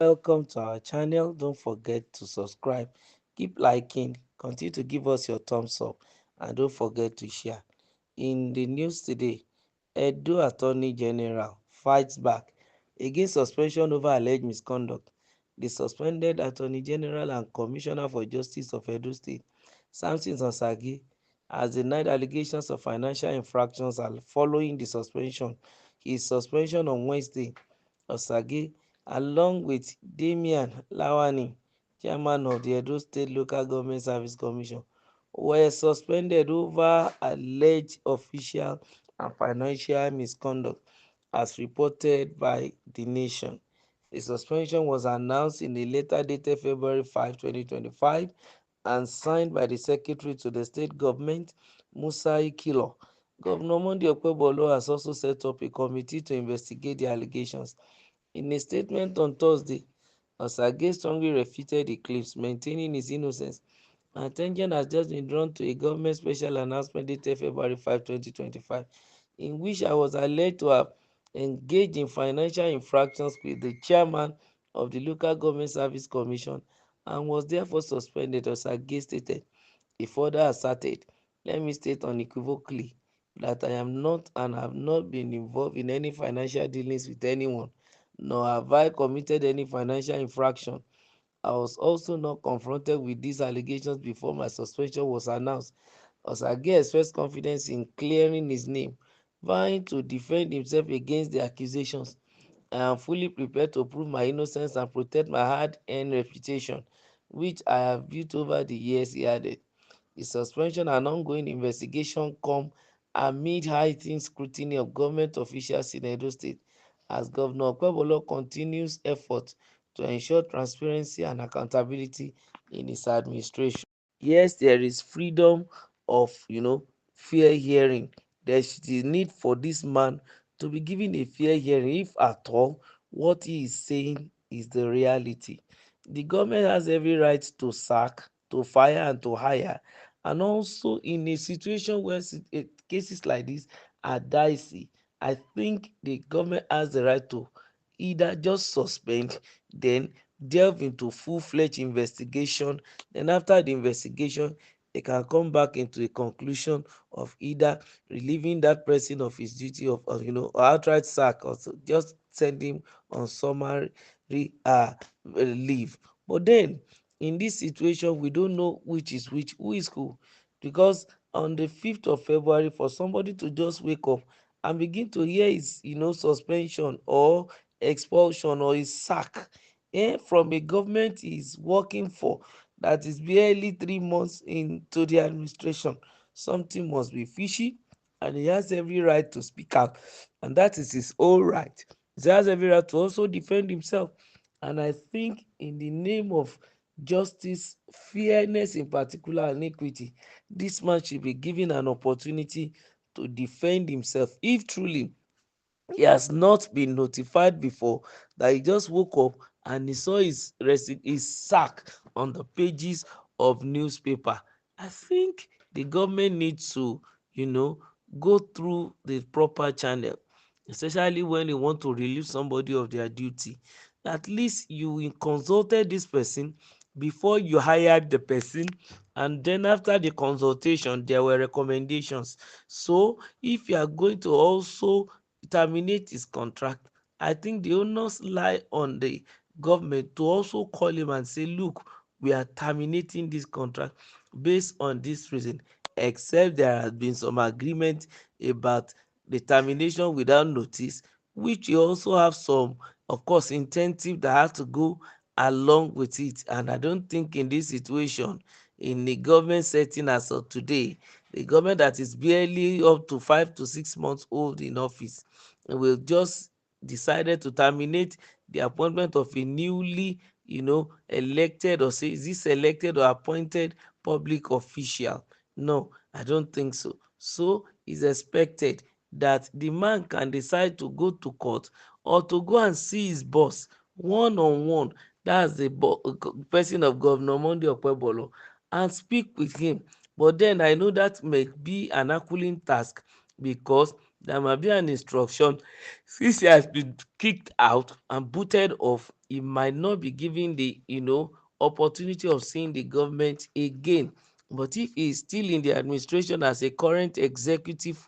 Welcome to our channel. Don't forget to subscribe, keep liking, continue to give us your thumbs up, and don't forget to share. In the news today, Edo Attorney General fights back against suspension over alleged misconduct. The suspended Attorney General and Commissioner for Justice of Edo State, Samson Sasagi, has denied allegations of financial infractions and following the suspension. His suspension on Wednesday, Osage, along with Damian Lawani, chairman of the Edo State Local Government Service Commission, were suspended over alleged official and financial misconduct, as reported by The Nation. The suspension was announced in a letter dated February 5, 2025, and signed by the Secretary to the State Government, Musa Ikilo. Governor Monday Okphebholo has also set up a committee to investigate the allegations. In a statement on Thursday, Osage strongly refuted the claims, maintaining his innocence. Attention has just been drawn to a government special announcement dated February 5, 2025, in which I was alleged to have engaged in financial infractions with the chairman of the Local Government Service Commission and was therefore suspended, Osage stated. He further asserted, "Let me state unequivocally that I am not and have not been involved in any financial dealings with anyone, nor have I committed any financial infraction. I was also not confronted with these allegations before my suspension was announced." Osage expressed confidence in clearing his name, vowing to defend himself against the accusations. "I am fully prepared to prove my innocence and protect my hard-earned reputation, which I have built over the years," he added. The suspension and ongoing investigation come amid heightened scrutiny of government officials in Edo State, as Governor Okphebholo continues efforts to ensure transparency and accountability in his administration. Yes, there is freedom of fair hearing. There's the need for this man to be given a fair hearing, if at all what he is saying is the reality. The government has every right to sack, to fire, and to hire. And also, in a situation where cases like this are dicey, I think the government has the right to either just suspend, then delve into full-fledged investigation. Then after the investigation, they can come back into a conclusion of either relieving that person of his duty of or outright sack, or just send him on summary leave. But then in this situation, we don't know which is which, who is who, because on the 5th of February, for somebody to just wake up and begin to hear his suspension or expulsion or his sack from a government he's working for, that is barely 3 months into the administration, something must be fishy, and he has every right to speak out, and that is his own right. He has every right to also defend himself. And I think in the name of justice, fairness in particular, and equity, this man should be given an opportunity to defend himself if truly he has not been notified before, that he just woke up and he saw his sack on the pages of newspaper. I think the government needs to go through the proper channel, especially when they want to relieve somebody of their duty. At least you consulted this person before you hired the person, and then after the consultation there were recommendations. So if you are going to also terminate his contract, I think the onus lie on the government to also call him and say, "Look, we are terminating this contract based on this reason, except there has been some agreement about the termination without notice," which you also have some, of course, incentive that have to go along with it. And I don't think in this situation, in the government setting as of today, the government that is barely up to 5 to 6 months old in office will just decided to terminate the appointment of a newly elected, or say, is this elected or appointed public official? No, I don't think so. So it's expected that the man can decide to go to court or to go and see his boss one on one. That's the person of Governor Monday Okphebholo, and speak with him. But then I know that may be an herculean task, because there might be an instruction. Since he has been kicked out and booted off, he might not be given the opportunity of seeing the government again. But if he is still in the administration as a current executive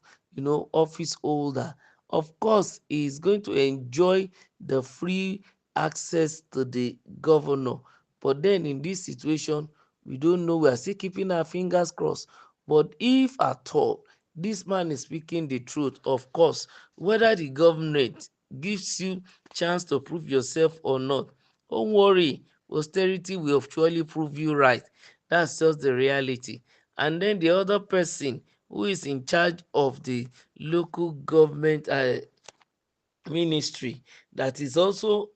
office holder, of course he is going to enjoy the free access to the governor. But then in this situation, we don't know. We are still keeping our fingers crossed. But if at all this man is speaking the truth, of course, whether the government gives you chance to prove yourself or not, don't worry, austerity will surely prove you right. That's just the reality. And then the other person who is in charge of the local government ministry, that is also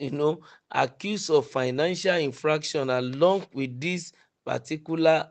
accused of financial infraction along with this particular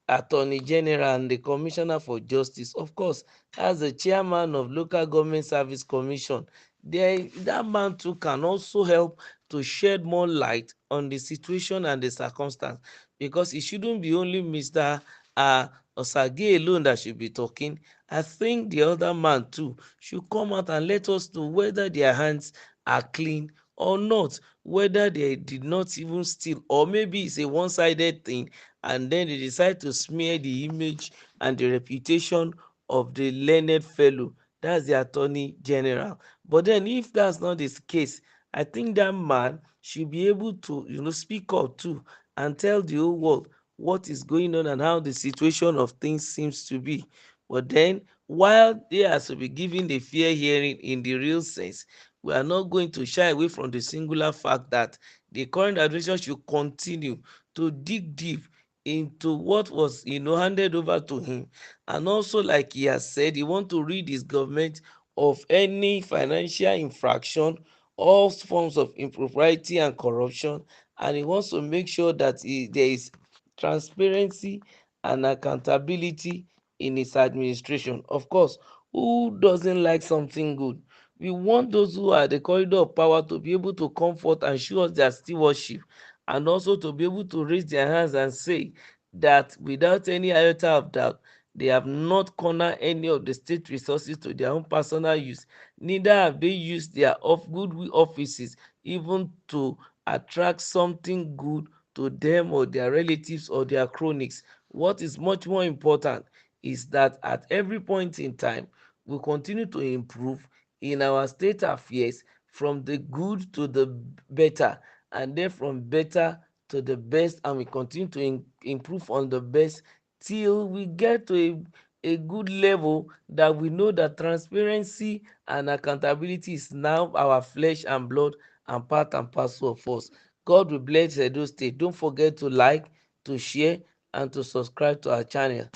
attorney general and the commissioner for justice. Of course, as the chairman of local government service commission, that man too can also help to shed more light on the situation and the circumstance, because it shouldn't be only Mr. uh, Osage alone that should be talking. I think the other man too should come out and let us know whether their hands are clean or not, whether they did not even steal, or maybe it's a one-sided thing and then they decide to smear the image and the reputation of the learned fellow, that's the attorney general. But then if that's not the case, I think that man should be able to speak up too and tell the whole world what is going on and how the situation of things seems to be. But then, while they are to be given the fair hearing in the real sense, we are not going to shy away from the singular fact that the current administration should continue to dig deep into what was handed over to him. And also, like he has said, he want to rid his government of any financial infraction, all forms of impropriety and corruption, and he wants to make sure that there is transparency and accountability in his administration. Of course, who doesn't like something good? We want those who are the corridor of power to be able to comfort and show us their stewardship, and also to be able to raise their hands and say that without any iota of doubt, they have not cornered any of the state resources to their own personal use. Neither have they used their goodwill offices even to attract something good to them or their relatives or their cronies. What is much more important is that at every point in time, we continue to improve in our state affairs from the good to the better, and then from better to the best, and we continue to improve on the best till we get to a good level that we know that transparency and accountability is now our flesh and blood and part and parcel of us. God will bless Edo State. Don't forget to like, to share, and to subscribe to our channel.